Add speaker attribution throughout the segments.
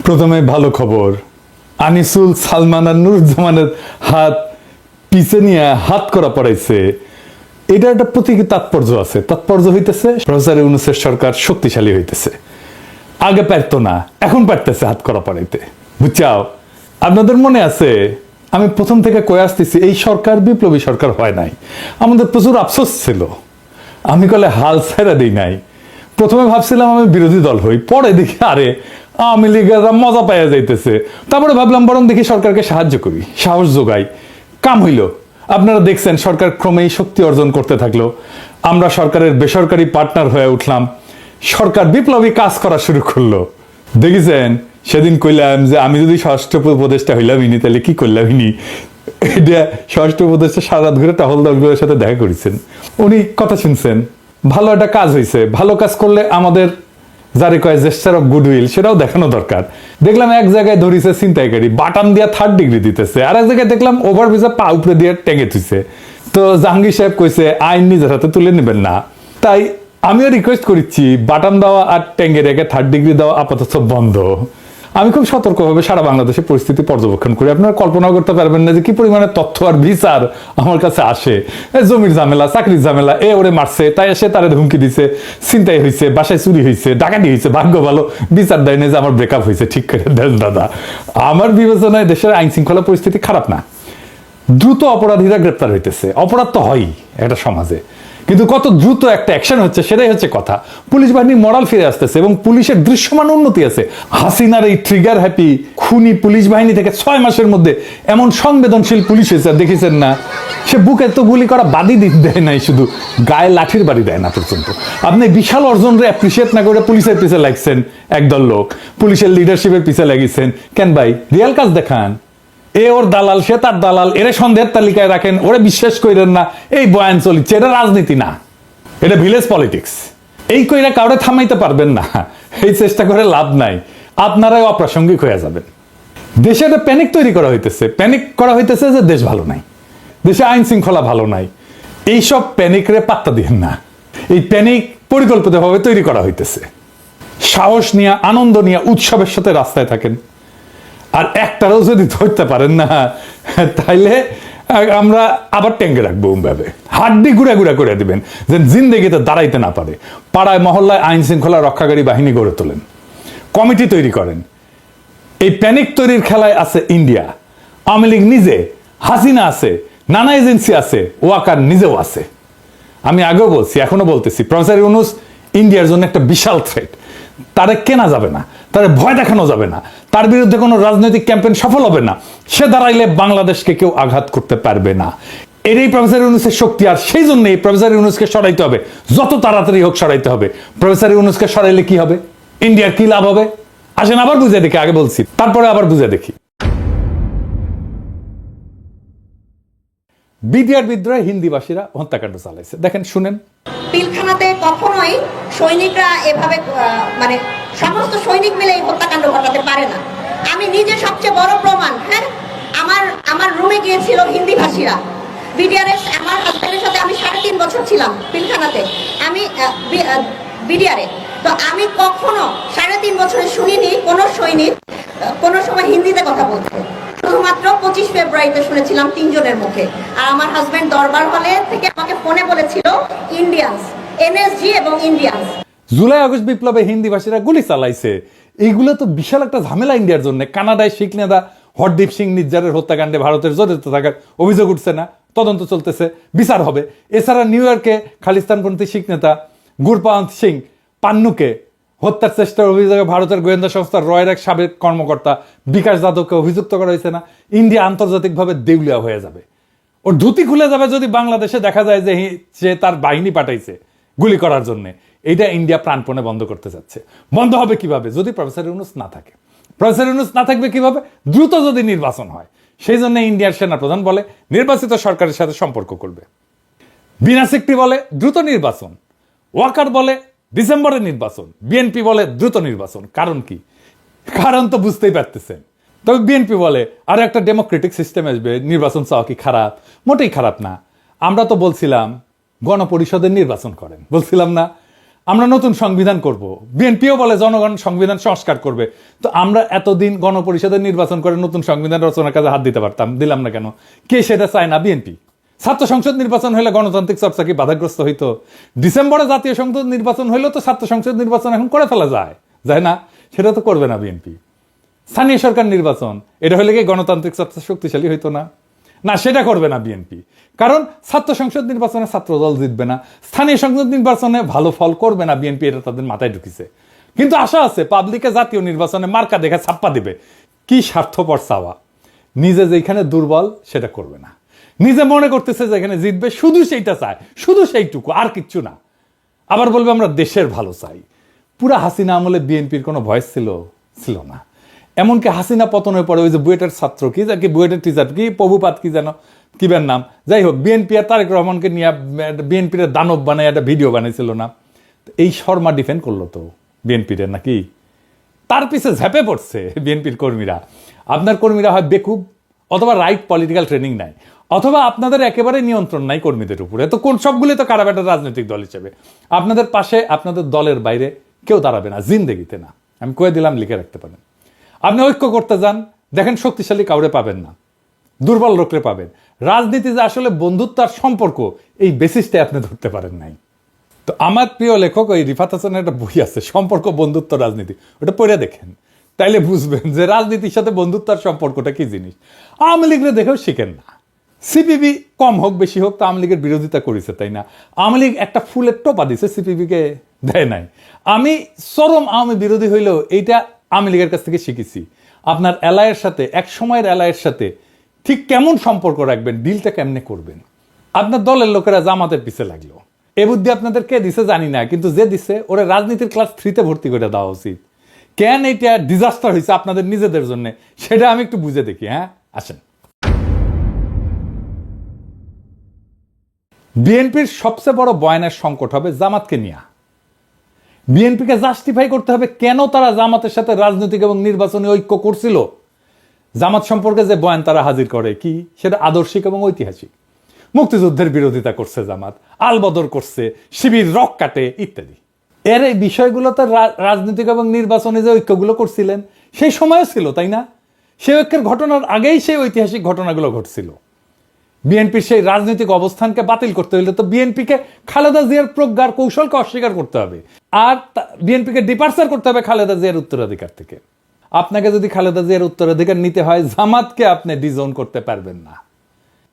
Speaker 1: প্রথমে ভালো খবর, আনিসুল সালমান আর নুরুজ্জামানের হাত পিছে নিয়ে হাত করা পড়াইছে। এটা একটা প্রতীকী তাৎপর্য আছে। তাৎপর্য হইতেছে প্রফেসর ইউনূসের সরকার শক্তিশালী হইতেছে। আগে পারতো না, এখন পারতেছে হাত করা পড়াইতে। বুঝছাও? আপনাদের মনে আছে আমি প্রথম থেকে কয়ে আসতেছি এই সরকার বিপ্লবী সরকার হয় নাই। আমাদের প্রচুর আফসোস ছিল। আমি কলে হাল ছেড়ে দিই নাই। প্রথমে ভাবছিলাম আমি বিরোধী দল হই, পরে দেখি আরে আওয়ামী লীগেরা মজা পাইয়া যাইতেছে। তারপরে ভাবলাম বরং দেখি সরকারকে সাহায্য করি, সাহস যোগাই। কাম হইল। আপনারা দেখছেন সরকার ক্রমেই শক্তি অর্জন করতে থাকলো। আমরা সরকারের বেসরকারি পার্টনার হয়ে উঠলাম। সরকার বিপ্লবী কাজ করা শুরু করলো। দেখেছেন সেদিন কইলাম যে আমি যদি স্বরাষ্ট্র উপদেষ্টা হইলাম ইনি তাহলে কি করলাম ইনি। এটা স্বরাষ্ট্র উপদেষ্টা সারা রাত ঘুরে টহল দলগুলোর সাথে দেখা করেছেন। উনি কথা শুনছেন। ভালো একটা কাজ হয়েছে। ভালো কাজ করলে আমাদের যারে কয় জেস্টার অফ গুডউইল সেটাও দেখানো দরকার। দেখলাম এক জায়গায় ধরিছে ছিনতাইকারী, বাটাম দিয়া 3rd ডিগ্রি দিতেছে। আর এক জায়গায় দেখলাম ওভারব্রিজে পা উপরে দিয়ে টেঙে থুইছে। তো জাহাঙ্গীর সাহেব কইছে আইন নিজের হাতে তুলে নেবেন না। তাই আমিও রিকোয়েস্ট করেছি বাটাম দেওয়া আর টেঙ্গে রেখে 3rd ডিগ্রি দেওয়া আপাতত বন্ধ। আমি খুব সতর্কভাবে সারা বাংলাদেশের পরিস্থিতি পর্যবেক্ষণ করি। আপনারা কল্পনা করতে পারবেন না যে কি পরিমাণে তথ্য আর বিচার আমার কাছে আসে। জমির ঝামেলা, চাকরির ঝামেলা, ওরে মারছে, তাই এসে তারে হুমকি দিছে, ছিনতাই হয়েছে, বাসায় চুরি হয়েছে, ডাকাতি হয়েছে, ভাগ্য ভালো বিচার দেয় না যে আমার ব্রেকআপ হয়েছে। ঠিক করে দেন দাদা। আমার বিবেচনায় দেশের আইন শৃঙ্খলা পরিস্থিতি খারাপ না। দ্রুত অপরাধীরা গ্রেপ্তার হইতেছে। অপরাধ তো হয়ই একটা সমাজে, কিন্তু কত দ্রুত একটা অ্যাকশন হচ্ছে সেটাই হচ্ছে কথা। পুলিশ বাহিনীর মরাল ফিরে আসতেছে এবং পুলিশের দৃশ্যমান উন্নতি আছে। হাসিনার এই ট্রিগার হ্যাপি খুনি পুলিশ বাহিনী থেকে 6 মাসের মধ্যে এমন সংবেদনশীল পুলিশ হয়েছে দেখেছেন না? সে বুকে তো গুলি করা বাদই দেয় নাই, শুধু গায়ে লাঠির বাড়ি দেয় না পর্যন্ত। আপনি বিশাল অর্জনরে অ্যাপ্রিসিয়েট না করে পুলিশের পিছে লাগছেন একদল লোক, পুলিশের লিডারশিপের পিছে লাগিয়েছেন। কেন ভাই? রিয়াল কাজ দেখান। ওর দালাল, সে তার দালাল, এরা সন্দেহের তালিকায় রাখেন, ওরা বিশ্বাস করেন না। এই বয়ান চলিচ্ছে। এটা রাজনীতি না, এটা ভিলেজ পলিটিক্স। এই কইরা কাউরে থামাইতে পারবেন না। এই চেষ্টা করে লাভ নাই, আপনারাই অপ্রাসঙ্গিক হয়ে যাবেন। দেশে একটা প্যানিক তৈরি করা হইতেছে। প্যানিক করা হইতেছে যে দেশ ভালো নাই, দেশে আইন শৃঙ্খলা ভালো নাই। এইসব প্যানিকরে পাত্তা দিন না। এই প্যানিক পরিকল্পিতভাবে তৈরি করা হইতেছে। সাহস নিয়ে, আনন্দ নিয়ে, উৎসবের সাথে রাস্তায় থাকেন। আর একটারও যদি ধরতে পারেন না তাইলে আমরা আবার ট্যাঙ্গে রাখবো। ভাবে হাড্ডি গুড়া গুড়া করে দিবেন যে জিন্দেগিতে দাঁড়াইতে না পারে। পাড়ায় মহল্লায় আইন শৃঙ্খলা রক্ষাকারী বাহিনী গড়ে তোলেন, কমিটি তৈরি করেন। এই প্যানিক তৈরির খেলায় আছে ইন্ডিয়া, আওয়ামী লীগ নিজে, হাসিনা আছে, নানা এজেন্সি আছে, ওয়াকার নিজেও আছে। আমি আগেও বলছি, এখনো বলতেছি, প্রফেসর ইউনূস ইন্ডিয়ার জন্য একটা বিশাল থ্রেট। তারে কেনা যাবে না, তারে ভয় দেখানো যাবে না, তার বিরুদ্ধে কোনো রাজনৈতিক ক্যাম্পেইন সফল হবে না। সে দাঁড়াইলে বাংলাদেশকে কেউ আঘাত করতে পারবে না। এরই প্রফেসর ইউনূসের শক্তি। আর সেই জন্যই প্রফেসর ইউনূসকে সরাইতে হবে, যত তাড়াতাড়ি হোক সরাইতে হবে। প্রফেসর ইউনূসকে সরাইলে কি হবে? ইন্ডিয়ার কি লাভ হবে? আসেন আবার বুঝে দেখি। আগে বলছি, তারপরে আবার বুঝে দেখি। বিডিআর বিদ্রোহে হিন্দিভাষীরা হত্যাকাণ্ড চালাইছে। দেখেন, শুনেন।
Speaker 2: পিলখানাতে কখনোই সৈনিকরা এভাবে মানে সমস্ত সৈনিক মিলে এই হত্যাকাণ্ড ঘটাতে পারে না। আমি নিজে সবচেয়ে বড় প্রমাণ। হ্যাঁ, আমার রুমে গিয়েছিল হিন্দি ভাষীরা। বিডিআরে আমার হাজবেন্ডের সাথে আমি 3.5 বছর ছিলাম পিলখানাতে। আমি বিডিআরে তো আমি কখনো 3.5 বছরে শুনিনি কোনো সৈনিক কোনো সময় হিন্দিতে কথা বলতে। শুধুমাত্র 25 ফেব্রুয়ারিতে শুনেছিলাম 3 জনের মুখে। আর আমার হাজবেন্ড দরবার হলে থেকে আমাকে ফোনে বলেছিল ইন্ডিয়ান্স, এনএসজি এবং ইন্ডিয়ান্স।
Speaker 1: জুলাই আগস্ট বিপ্লবে হিন্দিভাষীরা গুলি চালাইছে। এইগুলো তো বিশাল একটা ঝামেলা ইন্ডিয়ার জন্য। কানাডায় শিখ নেতা হরদীপ সিং নির্জারের হত্যাকাণ্ডে ভারতের জড়িত থাকার অভিযোগ উঠছে না? তদন্ত চলতেছে, বিচার হবে। এছাড়া নিউ ইয়র্কে খালিস্তানপন্থী শিখ নেতা গুরপান্ত সিং পান্নুকে হত্যার চেষ্টার অভিযোগে ভারতের গোয়েন্দা সংস্থা রয়ের এক সাবেক কর্মকর্তা বিকাশ যাদবকে অভিযুক্ত করা হয়েছে না? ইন্ডিয়া আন্তর্জাতিকভাবে দেউলিয়া হয়ে যাবে, ওর ধুতি খুলে যাবে যদি বাংলাদেশে দেখা যায় যে সে তার বাহিনী পাঠাইছে গুলি করার জন্য। এইটা ইন্ডিয়া প্রাণপণে বন্ধ করতে চাচ্ছে। বন্ধ হবে কিভাবে? যদি প্রফেসর ইউনূস না থাকে। প্রফেসর ইউনূস না থাকবে কিভাবে? দ্রুত যদি নির্বাচন হয়। সেই জন্য ইন্ডিয়ার সেনাপ্রধান বলে নির্বাচিত সরকারের সাথে সম্পর্ক করবে। বিনা চুক্তি বলে দ্রুত নির্বাচন। ওয়াকার বলে ডিসেম্বরে নির্বাচন। বিএনপি বলে দ্রুত নির্বাচন। কারণ কি? কারণ তো বুঝতেই পারতেছেন। তবে বিএনপি বলে আর একটা ডেমোক্রেটিক সিস্টেম আসবে, নির্বাচন চাওয়া কি খারাপ? মোটেই খারাপ না। আমরা তো বলছিলাম গণপরিষদের নির্বাচন করেন, বলছিলাম না? আমরা নতুন সংবিধান করব, বিএনপিও বলে জনগণ সংবিধান সংস্কার করবে। তো আমরা এতদিন গণপরিষদের নির্বাচন করে নতুন সংবিধান রচনার কাজে হাত দিতে পারতাম, দিলাম না কেন? কে সেটা চায় না? বিএনপি। ছাত্র সংসদ নির্বাচন হলে গণতান্ত্রিক চর্চা কি বাধাগ্রস্ত হইতো? ডিসেম্বরে জাতীয় সংসদ নির্বাচন হইলেও তো ছাত্র সংসদ নির্বাচন এখন করে ফেলা যায় না? সেটা তো করবে না বিএনপি। স্থানীয় সরকার নির্বাচন, এটা হলে কি গণতান্ত্রিক চর্চা শক্তিশালী হইতো না? না, সেটা করবে না বিএনপি। কারণ ছাত্র সংসদ নির্বাচনে ছাত্র দল জিতবে না, স্থানীয় সংসদ নির্বাচনে ভালো ফল করবে না বিএনপি, এটা তাদের মাথায় ঢুকিছে। কিন্তু আশা আছে পাবলিকে জাতীয় নির্বাচনে মার্কা দেখে ছাপ্পা দিবে। কি স্বার্থপর চাওয়া! নিজে যেখানে দুর্বল সেটা করবে না, নিজে মনে করতেছে যেখানে জিতবে শুধু সেইটা চায়, শুধু সেইটুকু, আর কিচ্ছু না। আবার বলবে আমরা দেশের ভালো চাই। পুরা হাসিনা আমলে বিএনপির কোনো ভয়েস ছিল না। এমনকি হাসিনা পতনের পরে ওই যে বুয়েটের ছাত্র কি বুয়েটের টিচার কি প্রভুপাত কি যেন কিবের নাম, যাই হোক, বিএনপি আর তারেক রহমানকে নিয়ে বিএনপির দানব বানায় একটা ভিডিও বানাইছিল না? এই শর্মা ডিফেন্ড করলো তো বিএনপির নাকি? তার পিছে ঝাঁপে পড়ছে বিএনপির কর্মীরা। আপনার কর্মীরা হয় বেকুব, অথবা রাইট পলিটিক্যাল ট্রেনিং নাই, অথবা আপনাদের একেবারে নিয়ন্ত্রণ নাই কর্মীদের উপরে। তো কোন সবগুলি তো কারাবেটা রাজনৈতিক দল হিসেবে আপনাদের পাশে, আপনাদের দলের বাইরে কেউ দাঁড়াবে না জিন্দেগিতে, না। আমি কয়ে দিলাম, লিখে রাখতে পারেন। আপনি ঐক্য করতে যান, দেখেন শক্তিশালী কাউরে পাবেন না, দুর্বল লোকরে পাবেন। রাজনীতি যে আসলে বন্ধুত্ব আর সম্পর্ক, এই বেসিসটাই আপনি ধরতে পারেন নাই। তো আমার প্রিয় লেখক ওই রিফাত হাসানের একটা বই আছে, সম্পর্ক বন্ধুত্ব রাজনীতি, ওটা পড়ে দেখেন, তাইলে বুঝবেন যে রাজনীতির সাথে বন্ধুত্ব আর সম্পর্কটা কি জিনিস। আওয়ামী লীগরে দেখেও শিখেন না। সিপিবি কম হোক বেশি হোক তো আওয়ামী লীগের বিরোধিতা করেছে, তাই না? আওয়ামী লীগ একটা ফুলের টোপা দিছে, সিপিবিকে দেয় নাই। আমি চরম আওয়ামী বিরোধী হইলেও এইটা আওয়ামী লীগের কাছ থেকে শিখেছি। আপনার এলায়ের সাথে, এক সময়ের এলায়ের সাথে ঠিক কেমন সম্পর্ক রাখবেন, ডিলটা কেমনে করবেন। আপনার দলের লোকেরা জামাতের পিছে লাগলো, এ বুদ্ধি আপনাদের কে দিছে জানি না, কিন্তু যে দিছে ওরা রাজনীতির ক্লাস 3-তে ভর্তি করে দেওয়া উচিত। কেন এটা ডিজাস্টার হয়েছে আপনাদের নিজেদের জন্য, সেটা আমি একটু বুঝে দেখি। হ্যাঁ, আসেন। বিএনপির সবচেয়ে বড় বয়ানের সংকট হবে জামাতকে নিয়ে। বিএনপিকে জাস্টিফাই করতে হবে কেন তারা জামাতের সাথে রাজনৈতিক এবং নির্বাচনী ঐক্য করছিল। জামাত সম্পর্কে যে বয়ান তারা হাজির করে কি, সেটা আদর্শিক এবং ঐতিহাসিক। মুক্তিযুদ্ধের বিরোধিতা করছে জামাত, আলবদর করছে, শিবির রক কাটে ইত্যাদি। এর এই বিষয়গুলোতে রাজনৈতিক এবং নির্বাচনী যে ঐক্যগুলো করছিলেন সেই সময়ও ছিল, তাই না? সেই ঐক্যের ঘটনার আগেই সেই ঐতিহাসিক ঘটনাগুলো ঘটছিল। বিএনপির সেই রাজনৈতিক অবস্থানকে বাতিল করতে হলে তো বিএনপিকে খালেদা জিয়ার প্রজ্ঞার কৌশলকে অস্বীকার করতে হবে, আর বিএনপিকে ডিপার্চার করতে হবে খালেদা জিয়ার উত্তরাধিকার থেকে। আপনাকে যদি খালেদা জিয়ার উত্তরাধিকার নিতে হয়, জামাতকে আপনি ডিজোন করতে পারবেন না।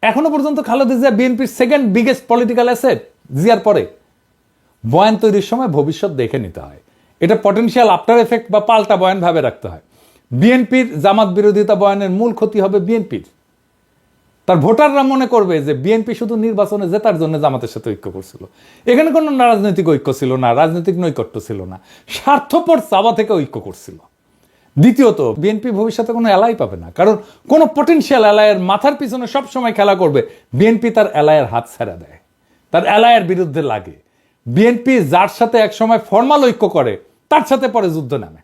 Speaker 1: এখনো পর্যন্ত খালেদা জিয়া বিএনপির সেকেন্ড বিগেস্ট পলিটিক্যাল অ্যাসেট, জিয়ার পরে। বয়ান তৈরির সময় ভবিষ্যৎ দেখে নিতে হয়, এটা পটেনশিয়াল আফটার এফেক্ট বা পাল্টা বয়ান ভাবে রাখতে হয়। বিএনপির জামাত বিরোধিতা বয়ানের মূল ক্ষতি হবে বিএনপির। তার ভোটাররা মনে করবে যে বিএনপি শুধু নির্বাচনে জেতার জন্য জামাতের সাথে ঐক্য করছিল। এখানে কোনো রাজনৈতিক ঐক্য ছিল না, রাজনৈতিক নৈকট্য ছিল না, স্বার্থপর চাওয়া থেকে ঐক্য করছিল। দ্বিতীয়ত, বিএনপি ভবিষ্যতে কোনো এলাই পাবে না, কারণ কোনো পটেনশিয়াল এলায়ের মাথার পিছনে সবসময় খেলা করবে। বিএনপি তার এলায়ের হাত ছেড়ে দেয়, তার এলায়ের বিরুদ্ধে লাগে। বিএনপি যার সাথে একসময় ফর্মাল ঐক্য করে তার সাথে পরে যুদ্ধ নামে।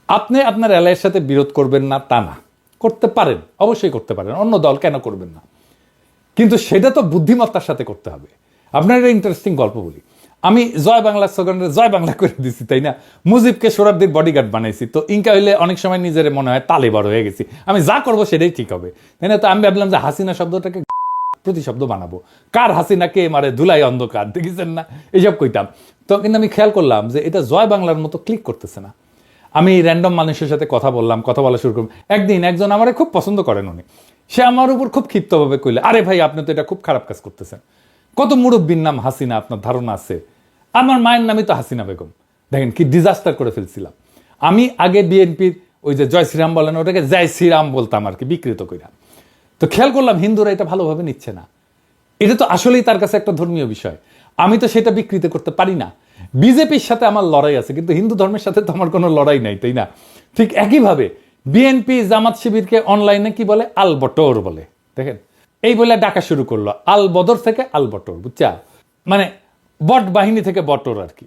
Speaker 1: আপনি আপনার এলায়ের সাথে বিরোধ করবেন না তা না, করতে পারেন, অবশ্যই করতে পারেন, অন্য দল কেন করবেন না, কিন্তু সেটা তো বুদ্ধিমত্তার সাথে করতে হবে। আপনার একটা ইন্টারেস্টিং গল্প বলি। আমি জয় বাংলা স্লোগানের জয় বাংলা করে দিছি, তাই না? মুজিবকে সোহরাবদের বডিগার্ড বানাইছি, তো ইনকা হইলে অনেক সময় নিজের মনে হয় তালে বড় হয়ে গেছি, আমি যা করবো সেটাই ঠিক হবে, তাই না? তো আমি ভাবলাম যে হাসিনা শব্দটাকে প্রতিশব্দ বানাবো। কার হাসিনা কে মারে ধুলাই অন্ধকার, দেখেছেন না? এইসব কইতাম। তো কিন্তু আমি খেয়াল করলাম যে এটা জয় বাংলার মতো ক্লিক করতেছে না। আমি র্যান্ডম মানুষের সাথে কথা বললাম, কথা বলা শুরু করলাম। একদিন একজন আমারে খুব পছন্দ করেন, উনি, সে আমার উপর খুব ক্ষিপ্তভাবে কইলে, আরে ভাই আপনি তো এটা খুব খারাপ কাজ করতেছেন। কত মুরব্বীর নাম হাসিনা, আপনার ধারণা আছে? আমার মায়ের নামই তো হাসিনা বেগম। দেখেন কি ডিজাস্টার করে ফেলছিলাম। আমি আগে বিএনপির ওই যে জয় শ্রীরাম বলেন, ওটাকে জয় শ্রীরাম বলতাম আর কি, বিকৃত কইরা। তো খেয়াল করলাম হিন্দুরা এটা ভালোভাবে নিচ্ছে না। এটা তো আসলেই তার কাছে একটা ধর্মীয় বিষয়, আমি তো সেটা বিকৃত করতে পারি না। বিজেপির সাথে আমার লড়াই আছে, কিন্তু হিন্দু ধর্মের সাথে তো আমার কোনো লড়াই নাই, তাই না? ঠিক একইভাবে বিএনপি জামাত শিবিরকে অনলাইনে কি বলে, আল বটর বলে। দেখেন, এই বলে ডাকা শুরু করলো, আল বদর থেকে আল বটর, বুঝছা? মানে বট বাহিনী থেকে বটর আর কি।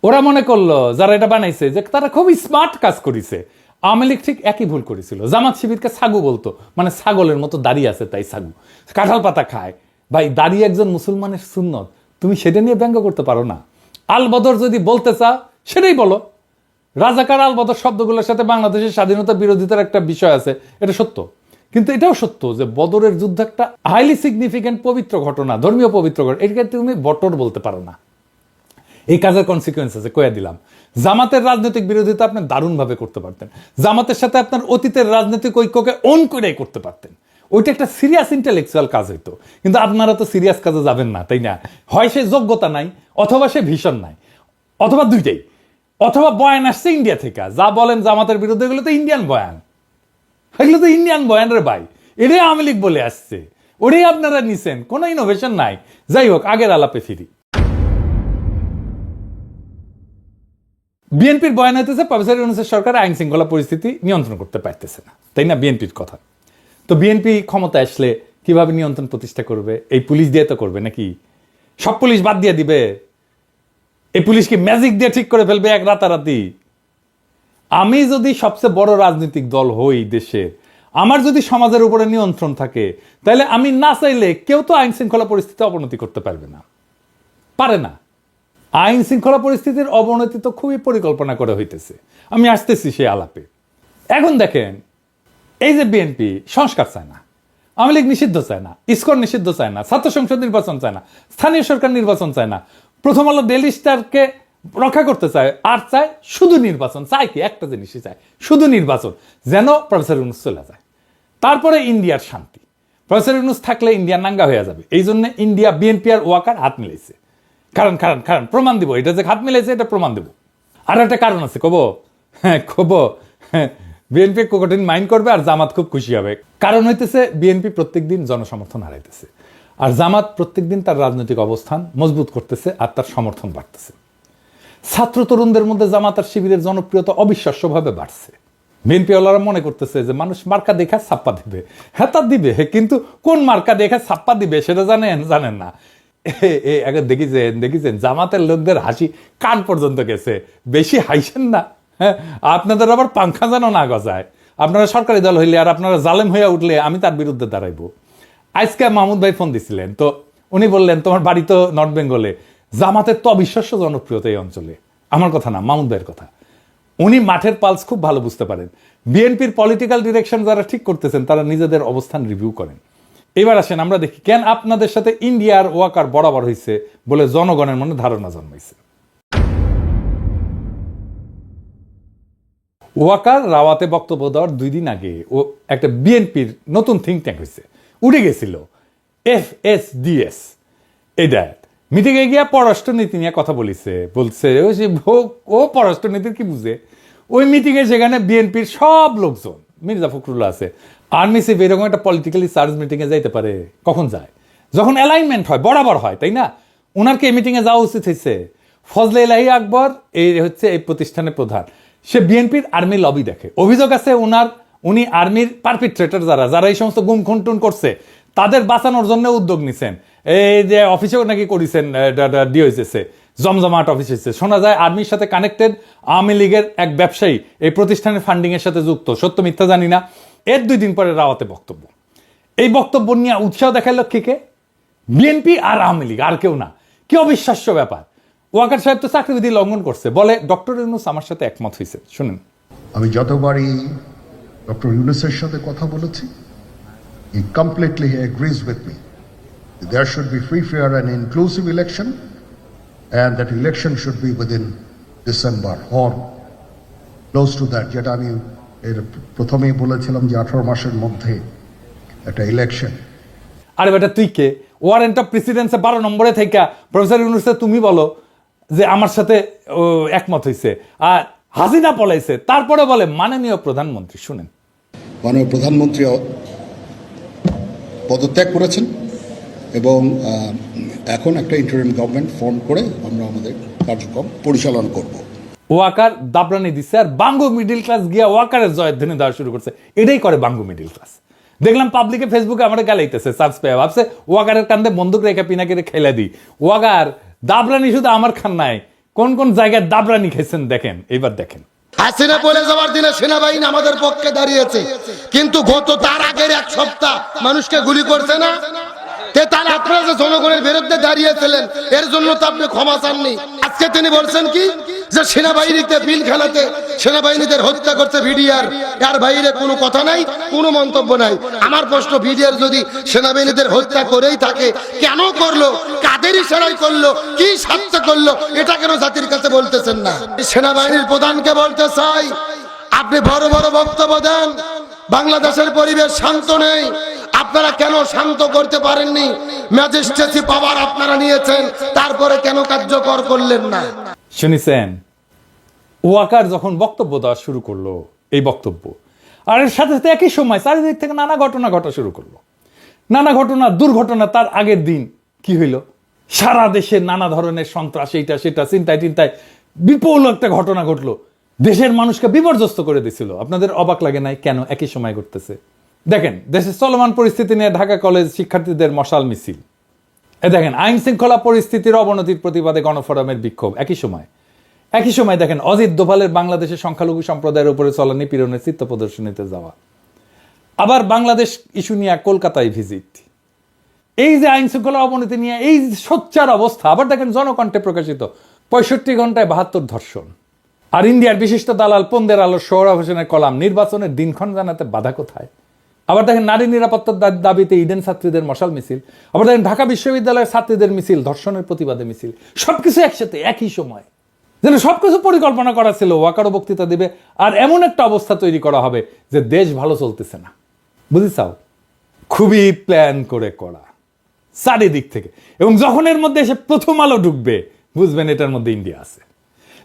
Speaker 1: ওরা মনে করলো যারা এটা বানাইছে যে তারা খুবই স্মার্ট কাজ করেছে। আওয়ামী লীগ ঠিক একই ভুল করেছিল, জামাত শিবিরকে ছাগু বলতো, মানে ছাগলের মতো দাঁড়িয়ে আছে তাই ছাগু, কাঁঠাল পাতা খায়। ভাই, দাঁড়িয়ে একজন মুসলমানের সুন্নত, তুমি সেটা নিয়ে ব্যঙ্গ করতে পারো না? আল বদর যদি বলতে চাও সেটাই বলো। রাজাকার আল বদর শব্দগুলোর সাথে বাংলাদেশের স্বাধীনতা বিরোধিতার একটা বিষয় আছে, এটা সত্য। কিন্তু এটাও সত্য যে বদরের যুদ্ধ একটা হাইলি সিগনিফিক্যান্ট পবিত্র ঘটনা, ধর্মীয় পবিত্র ঘটনা, এটাকে তুমি বটর বলতে পারো না। এই কাজের কনসিকুয়েন্স আছে, কয়ে দিলাম। জামাতের রাজনৈতিক বিরোধিতা আপনি দারুণভাবে করতে পারতেন, জামাতের সাথে আপনার অতীতের রাজনৈতিক ঐক্যকে অন করেই করতে পারতেন, ওইটা একটা সিরিয়াস ইন্টেলেকচুয়াল কাজ হইতো। কিন্তু আপনারা তো সিরিয়াস কাজে যাবেন না, তাই না? হয় সে যোগ্যতা নাই, অথবা সে ভীষণ নাই, অথবা দুইটাই, অথবা বয়ান আসছে ইন্ডিয়া থেকে। যা বলেন জামাতের বিরুদ্ধে, এগুলো তো ইন্ডিয়ান বয়ান, এগুলো তো ইন্ডিয়ান বয়ান রে ভাই, এটাই আওয়ামী লীগ বলে আসছে, ওটাই আপনারা নিছেন, কোনো ইনোভেশন নাই। যাই হোক, আগের আলাপে ফিরি। বিএনপির বয়ান হইতেছে প্রফেসর ইউনূসের সরকার আইন শৃঙ্খলা পরিস্থিতি নিয়ন্ত্রণ করতে পারতেছে না, তাই না? বিএনপির কথা। তো বিএনপি ক্ষমতা আসলে কিভাবে নিয়ন্ত্রণ প্রতিষ্ঠা করবে? এই পুলিশ দিয়ে তো করবে নাকি? সব পুলিশ বাদ দিয়ে দিবে? এই পুলিশ কি ম্যাজিক দিয়ে ঠিক করে ফেলবে এক রাতারাতি? আমি যদি সবচেয়ে বড় রাজনৈতিক দল হই দেশে, আমার যদি সমাজের উপরে নিয়ন্ত্রণ থাকে, তাহলে আমি না চাইলে কেউ তো আইন শৃঙ্খলা পরিস্থিতি অবনতি করতে পারবে না, পারে না। আইন শৃঙ্খলা পরিস্থিতির অবনতি তো খুবই পরিকল্পনা করে হইতেছে। আমি আসতেছি সেই আলাপে। এখন দেখেন, এই যে বিএনপি সংস্কার চায় না, আওয়ামী লীগ নিষিদ্ধ চায় না, ইসকন নিষিদ্ধ চায় না, ছাত্র সংসদ নির্বাচন চায় না, স্থানীয় সরকার নির্বাচন চায় না, প্রথম আলো ডেইলি স্টারকে রক্ষা করতে চায়, আর চায় শুধু নির্বাচন। চায় কি? একটা জিনিসই চায়, শুধু নির্বাচন, যেন প্রফেসর ইউনূস চলে যায়। তারপরে ইন্ডিয়ার শান্তি, প্রফেসর ইউনূস থাকলে ইন্ডিয়া নাঙ্গা হয়ে যাবে। এই জন্য ইন্ডিয়া বিএনপি আর ওয়াকার হাত মিলাইছে। কারণ কারণ কারণ প্রমাণ দিব, এটা যে হাত মিলাইছে এটা প্রমাণ দেব। আর একটা কারণ আছে, কব? হ্যাঁ কব। বিএনপি কঠিন মাইন্ড করবে আর জামাত খুব খুশি হবে। কারণ হইতেছে বিএনপি প্রত্যেকদিন জনসমর্থন হারাইতেছে, আর জামাত প্রত্যেকদিন তার রাজনৈতিক অবস্থান মজবুত করতেছে আর তার সমর্থন বাড়তেছে। ছাত্র তরুণদের মধ্যে জামাত আর শিবিরের জনপ্রিয়তা অবিশ্বাস্যভাবে বাড়ছে। বিএনপি ওয়ালারা মনে করতেছে যে মানুষ মার্কা দেখা ছাপ্পা দিবে। হ্যাঁ, তা দিবে, কিন্তু কোন মার্কা দেখা ছাপ্পা দিবে সেটা জানেন না। দেখেছেন জামাতের লোকদের হাসি কান পর্যন্ত গেছে। বেশি হাসেন না, হ্যাঁ? আপনাদের আবার পাংখা যেন না গজায়। আপনারা সরকারি দল হইলে আর আপনারা জালেম হইয়া উঠলে আমি তার বিরুদ্ধে দাঁড়াইবো। আজকে মাহমুদ ভাই ফোন দিছিলেন, তো উনি বললেন তোমার বাড়ি তো নর্থ বেঙ্গলে, জামাতের তো অবিশ্বাস্য জনপ্রিয়তা এই অঞ্চলে। আমার কথা না, মাহমুদ ভাইয়ের কথা। উনি মাঠের পালস খুব ভালো বুঝতে পারেন। বিএনপির পলিটিক্যাল ডিরেকশন যারা ঠিক করতেছেন তারা নিজেদের অবস্থান রিভিউ করেন। এবার আসেন আমরা দেখি কেন আপনাদের সাথে ইন্ডিয়ার ওয়াকার বরাবর হয়েছে বলে জনগণের মনে ধারণা জন্মাইছে। ওয়াকার রাওয়াতে বক্তব্য দেওয়ার 2 দিন আগে ও একটা বিএনপির নতুন থিঙ্ক ট্যাঙ্ক হয়েছে, উঠে গেছিল FSDS। এটা মিটিংয়ে গিয়া পররাষ্ট্রনীতি নিয়ে কথা বলছে ও পররাষ্ট্রনীতির কি বুঝে? ওই মিটিংয়ে সেখানে বিএনপির সব লোকজন, মির্জা ফখরুল্লাহ আছে, আর্মি চিফ, এরকম একটা পলিটিক্যালি চার্জ মিটিংয়ে যাইতে পারে? কখন যায়? যখন অ্যালাইনমেন্ট হয়, বরাবর হয়, তাই না? ওনার কি এই মিটিংয়ে যাওয়া উচিত হয়েছে? ফজলে ইলাহি আকবর এই হচ্ছে এই প্রতিষ্ঠানের প্রধান, সে বিএনপির আর্মি লবি দেখে। অভিযোগ আছে উনি আর্মির পারপিট্রেটর যারা এই সমস্ত গুম খুনটুন করছে তাদের বাঁচানোর জন্য উদ্যোগ নিছেন। এই যে অফিসেও নাকি করেছেন, ডিওএসএসে জমজমাট অফিস হয়েছে, শোনা যায় আর্মির সাথে কানেক্টেড আওয়ামী লীগের এক ব্যবসায়ী এই প্রতিষ্ঠানের ফান্ডিং এর সাথে যুক্ত। সত্য মিথ্যা জানি না। এর 2 দিন পরে রাওয়াতে বক্তব্য। এই বক্তব্য নিয়ে উৎসাহ দেখাইল কে? বিএনপি আর আওয়ামী লীগ, আর কেউ না। কি অবিশ্বাস্য ব্যাপার! ওয়াকার সাহেব তো চাকরিবিধি লঙ্ঘন করছে, বলে ডক্টর ইউনূস আমার সাথে একমত হয়েছে। শুনেন,
Speaker 3: আমি যতবারই ডক্টর ইউনূসের সাথে কথা বলেছি, he completely agrees with me. There should be free, fair and inclusive election, and that election should be within December or close to that. যেটা আমি এর প্রথমেই বলেছিলাম যে 18 মাসের মধ্যে একটা ইলেকশন।
Speaker 1: আরে বেটা তুই কে? ওয়ারেন্ট অফ প্রেসিডেন্সে 12 নম্বরে থেকে প্রফেসর ইউনূসে তুমি বলো যে আমার সাথে একমত হয়েছে, আর হাসিনা পলাইছে, তারপরে বলে মাননীয় প্রধানমন্ত্রী। শুনেন,
Speaker 3: মাননীয় প্রধানমন্ত্রী পদত্যাগ করেছেন এবং এখন একটা ইন্টারিম গভর্নমেন্ট ফর্ম করে আমরা আমাদের কার্যক্রম পরিচালনা করব।
Speaker 1: ওয়াকার দাবরানি দিচ্ছে, আর বাঙ্গু মিডিল ক্লাস গিয়া ওয়াকারের জয়ধ্বনি দেওয়া শুরু করছে। এটাই করে বাঙ্গু মিডিল ক্লাস। দেখলাম পাবলিকে ফেসবুকে আমার গালাইতেছে, চার্জ পেয়ে ভাবছে ওয়াকারের কান্দে বন্দুক রেখে পিনাকিরে খেলে দিই। ওয়াকার দাবরানি শুধু আমার খান নাই, কোন কোন জায়গায় দাবরানি খেয়েছেন দেখেন, এইবার দেখেন।
Speaker 4: হাসিনা বলে যাওয়ার দিনে সেনাবাহিনী আমাদের পক্ষে দাঁড়িয়েছে, কিন্তু গত তার আগের 1 সপ্তাহ মানুষকে গুলি করছে না। তাহলে আপনারা যে জনগণের বিরুদ্ধে দাঁড়িয়েছিলেন এর জন্য তো আপনি ক্ষমা চাননি। আজকে তিনি বলছেন কি যে সেনাবাহিনীতে পিলখানাতে সেনাবাহিনীদের হত্যা করছে ভিডিআর, এর বাইরে কোনো কথা নাই, কোনো মন্তব্য নাই। আমার প্রশ্ন, ভিডিআর যদি সেনাবাহিনীদের হত্যা করেই থাকে, কেন করলো, কাদের ইশারায় করলো, কি স্বার্থে করলো, এটা কেন জাতির কাছে বলতেছেন না? সেনাবাহিনীর প্রধানকে বলতে চাই, আপনি বড় বড় বক্তব্য দেন, বাংলাদেশের পরিবেশ শান্ত নেই, আপনারা কেন শান্ত করতে পারেননি? ম্যাজিস্ট্রেসি পাওয়ার আপনারা নিয়েছেন, তারপরে কেন কার্যকর করলেন না?
Speaker 1: শুনেছেন, ওয়াকার যখন বক্তব্য দেওয়া শুরু করলো, এই বক্তব্য, আর এর সাথে সাথে একই সময় চারিদিক থেকে নানা ঘটনা ঘটা শুরু করলো। নানা ঘটনা, দুর্ঘটনা। তার আগের দিন কি হইল, সারা দেশে নানা ধরনের সন্ত্রাস, এইটা সেটা, চিন্তায় চিন্তায় বিপুল একটা ঘটনা ঘটলো, দেশের মানুষকে বিপর্যস্ত করে দিছিল। আপনাদের অবাক লাগে নাই কেন একই সময় ঘটতেছে? দেখেন, দেশের চলমান পরিস্থিতি নিয়ে ঢাকা কলেজ শিক্ষার্থীদের মশাল মিছিল, দেখেন আইন শৃঙ্খলা পরিস্থিতির অবনতির প্রতিবাদে গণফোরামের বিক্ষোভ, একই সময় দেখেন অজিত দোভালের বাংলাদেশের সংখ্যালঘু সম্প্রদায়ের উপরে চলা নিপীড়নের চিত্র প্রদর্শনীতে যাওয়া, আবার বাংলাদেশ ইস্যু নিয়ে কলকাতায় ভিজিট, এই যে আইন শৃঙ্খলা অবনতি নিয়ে এই সোচ্চার অবস্থা। আবার দেখেন জনকণ্ঠে প্রকাশিত 65 ঘন্টায় 72 ধর্ষণ। আর ইন্ডিয়ার বিশিষ্ট দালাল পন্দের আলো সোহরাব হোসেনের কলাম, নির্বাচনের দিনক্ষণ জানাতে বাধা কোথায়। আবার দেখেন নারী নিরাপত্তার দাবিতে ইডেন ছাত্রীদের মশাল মিছিল। আবার দেখেন ঢাকা বিশ্ববিদ্যালয়ের ছাত্রীদের মিছিল, ধর্ষণের প্রতিবাদে মিছিল। সবকিছু একসাথে একই সময়, যেন সবকিছু পরিকল্পনা করা ছিল। ওয়াকারও বক্তৃতা দিবে, আর এমন একটা অবস্থা তৈরি করা হবে যে দেশ ভালো চলতেছে না, বুঝিছাও? খুবই প্ল্যান করে করা চারিদিক থেকে। এবং যখন এর মধ্যে এসে প্রথম আলো ঢুকবে, বুঝবেন এটার মধ্যে ইন্ডিয়া আছে।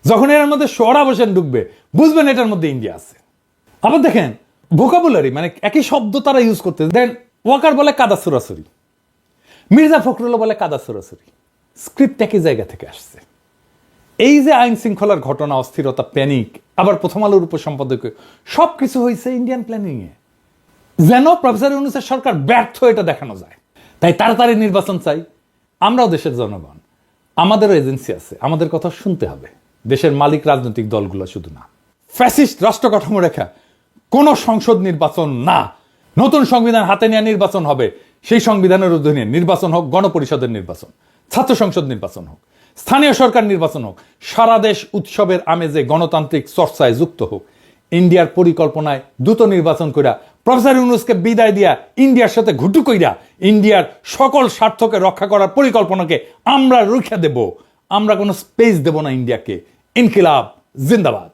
Speaker 1: যখন এর মধ্যে সোহরাব হোসেন ঢুকবে, বুঝবেন এটার মধ্যে ইন্ডিয়া আছে। আবার দেখেন ভোকাবুলারি, মানে একই শব্দ তারা ইউজ করতে দেন। ওয়াকার বলে কাদা সুরাসুরি, মির্জা ফখরুল বলে কাদা সুরাসুরি, স্ক্রিপ্ট একই জায়গা থেকে আসছে। এই যে আইন শৃঙ্খলার ঘটনা, অস্থিরতা, প্যানিক, আবার প্রথম আলোর উপসম্পাদকীয়, সবকিছু হয়েছে ইন্ডিয়ান প্ল্যানিং এ, যেন প্রফেসর ইউনূসের সরকার ব্যর্থ এটা দেখানো যায়। তাই তাড়াতাড়ি নির্বাচন চাই। আমরাও দেশের জনগণ, আমাদেরও এজেন্সি আছে, আমাদের কথা শুনতে হবে। দেশের মালিক রাজনৈতিক দলগুলো শুধু না। ফ্যাসিস্ট রাষ্ট্র কাঠামো রেখা কোন সংসদ নির্বাচন না, নতুন সংবিধান হাতে নিয়ে নির্বাচন হবে। সেই সংবিধানের অধীনে নির্বাচন হোক, গণপরিষদের নির্বাচন, ছাত্র সংসদ নির্বাচন হোক, স্থানীয় সরকার নির্বাচন হোক, সারা দেশ উৎসবের আমেজে গণতান্ত্রিক চর্চায় যুক্ত হোক। ইন্ডিয়ার পরিকল্পনায় দ্রুত নির্বাচন কইরা প্রফেসর ইউনূসকে বিদায় দিয়া ইন্ডিয়ার সাথে ঘুটু কইরা ইন্ডিয়ার সকল স্বার্থকে রক্ষা করার পরিকল্পনাকে আমরা রুখে দেব। আমরা কোনো স্পেস দেব না ইন্ডিয়াকে। ইনকিলাব জিন্দাবাদ।